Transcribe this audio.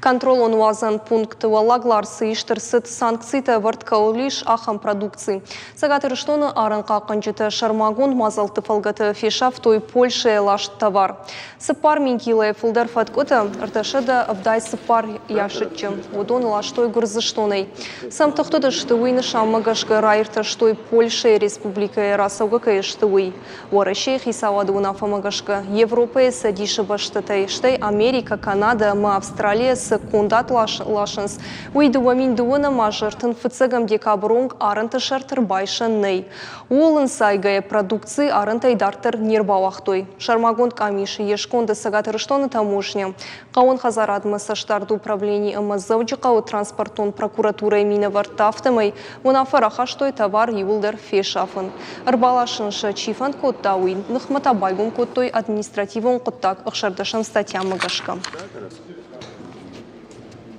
Контролон уазан пункт валаглар сыйыштырсыт санкцийта варткаулиш ахам продукции. Сагатырыштоны арынка қанжыты шармагон мазалты фалгаты фешав той Польше лаш товар. Сыпар минкилай фулдар фаткота арташыда вдай сыпар яшытчы. Водон лаштой гурзыштоной. Сам тахтода штуйны шаммагашка райрта штой Польше республика расаугака штуй. Уарашей хисавады унафамагашка Европа садиша баштатай штай Америка, Канада, ма Австралия с кондат лашынс. Уйдуамин дуына мажыртын фыцыгам декабронг арынты шартыр байшын ней. Уолын сайгая продукции арынтай дартыр нербауахтой. Шармагон камиши ешконды сагатырыштоны таможня. Каон хазарадмы саштарды управлений МЗВджикау транспортон прокуратура имина вартафтымай, унафарахаштой товар юлдер фешафын. Арбалашынша чифан коттауин, нахматабайгун коттой административон коттак ықшардашын статья магашка.